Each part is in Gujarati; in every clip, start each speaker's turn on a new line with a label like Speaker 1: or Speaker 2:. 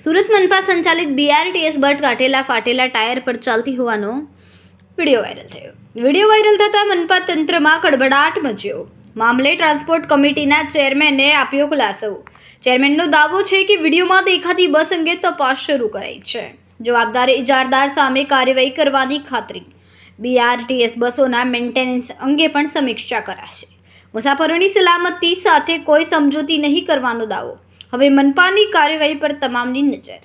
Speaker 1: સુરત મનપા સંચાલિત BRTS બસ કાઢેલા ફાટેલા ટાયર પર ચાલતી હોવાનો વિડીયો વાયરલ થયો. વિડીયો વાયરલ થતાં મનપા તંત્રમાં ખળભળાટ મચ્યો. મામલે ટ્રાન્સપોર્ટ કમિટીના ચેરમેને આપ્યો ખુલાસો. ચેરમેનનો દાવો છે કે વિડીયોમાં દેખાતી બસ અંગે તપાસ શરૂ કરાઈ છે. જવાબદાર ઇજારદાર સામે કાર્યવાહી કરવાની ખાતરી. BRTS બસોના મેન્ટેનન્સ અંગે પણ સમીક્ષા કરાશે. મુસાફરોની સલામતી સાથે કોઈ સમજૂતી નહીં કરવાનો દાવો. હવે મનપાની કાર્યવાહી પર તમામની નજર.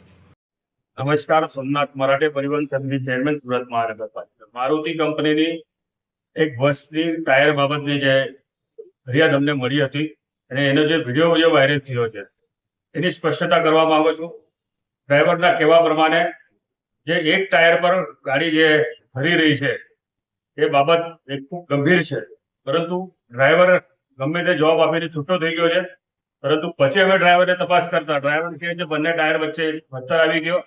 Speaker 2: નમસ્કાર, સોમનાથ મરાઠે પરિવહન સંઘની ચેરમેન સુરત મહાનગરપાલિકા. મારુતિ કંપનીની એક બસની ટાયર બાબતની જે ફરિયાદ અમને મળી હતી અને એનો જે વિડીયો વાયરલ થયો છે એની સ્પષ્ટતા કરવા માંગુ છું. ડ્રાઈવરના કહેવા પ્રમાણે જે એક ટાયર પર ગાડી જે ફરી રહી છે એ બાબત એક ખૂબ ગંભીર છે, પરંતુ ડ્રાઈવર ગમે તે જવાબ આપીને છૂટો થઈ ગયો છે. પરંતુ પછી અમે ડ્રાઈવરને તપાસ કરતા ડ્રાઈવર કહે છે બંને ટાયર વચ્ચે પથ્થર આવી ગયો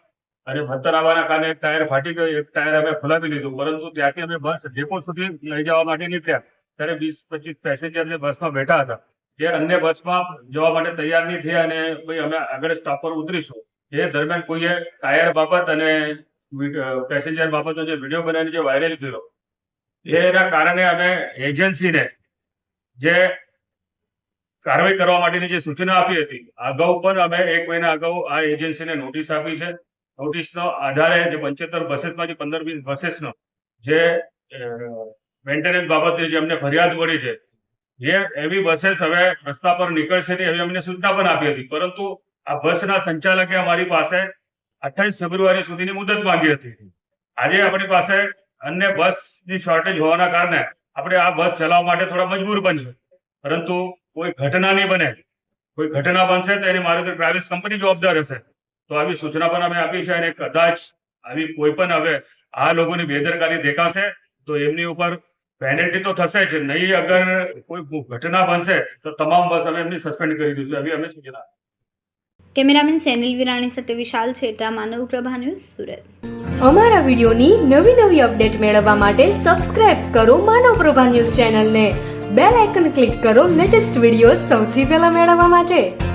Speaker 2: અને પથ્થર આવવાના કારણે એક ટાયર ફાટી ગયો, એક ટાયર અમે ખોલાવી લીધું. પરંતુ ત્યાંથી અમે બસ ડેપો સુધી લઈ જવા માટે નીકળ્યા ત્યારે 20-25 પેસેન્જર જે બસમાં બેઠા હતા જે અન્ય બસમાં જવા માટે તૈયાર નહીં થયા અને ભાઈ અમે આગળ સ્ટોપ પર ઉતરીશું. એ દરમિયાન કોઈએ ટાયર બાબત અને પેસેન્જર બાબતનો જે વિડીયો બનાવીને જે વાયરલ કર્યો એના કારણે અમે એજન્સીને જે કાર્યવાહી કરવા માટેની જે સૂચના આપી હતી અગાઉ પણ અમે 1 મહિના અગાઉ આ એજન્સીને નોટિસ આપી છે. નોટિસનો આધારે જે 75 બસેસમાંથી 15-20 બસેસનો જે મેન્ટેનન્સ બાબતે જે અમને ફરિયાદ મળી છે એ એવી બસેસ હવે રસ્તા પર નીકળશે નહીં એવી અમને સૂચના પણ આપી હતી. પરંતુ આ બસના સંચાલકે અમારી પાસે 28 ફેબ્રુઆરી સુધીની મુદત માંગી હતી. આજે આપણી પાસે અન્ય બસની શોર્ટેજ હોવાના કારણે આપણે આ બસ ચલાવવા માટે થોડા મજબૂર બનશે. પરંતુ કોઈ ઘટના નહીં બને, કોઈ ઘટના બનશે તો એની મારુતિ ટ્રાવેલ્સ કંપની જવાબદાર હશે. તો આવી સૂચના પણ અમે આપી છે અને કદાચ આવી કોઈ પણ હવે આ લોકોની બેદરકારી દેખાશે તો એમની ઉપર પેનલ્ટી તો થશે જ નહીં. અગર કોઈ ઘટના બનશે તો તમામ બસ અમે એમની સસ્પેન્ડ કરી દઈશું એવી અમે સૂચના.
Speaker 1: કેમેરામેન સેનિલ વિરાણી સાથે વિશાલ છેટા, માનવ પ્રભા ન્યૂઝ, સુરત.
Speaker 3: અમારા વિડીયોની નવી અપડેટ મેળવવા માટે સબસ્ક્રાઇબ કરો માનવ પ્રભા ન્યૂઝ ચેનલને. બેલ આઇકન ક્લિક કરો લેટેસ્ટ વિડીયો સૌથી પહેલા મેળવવા માટે.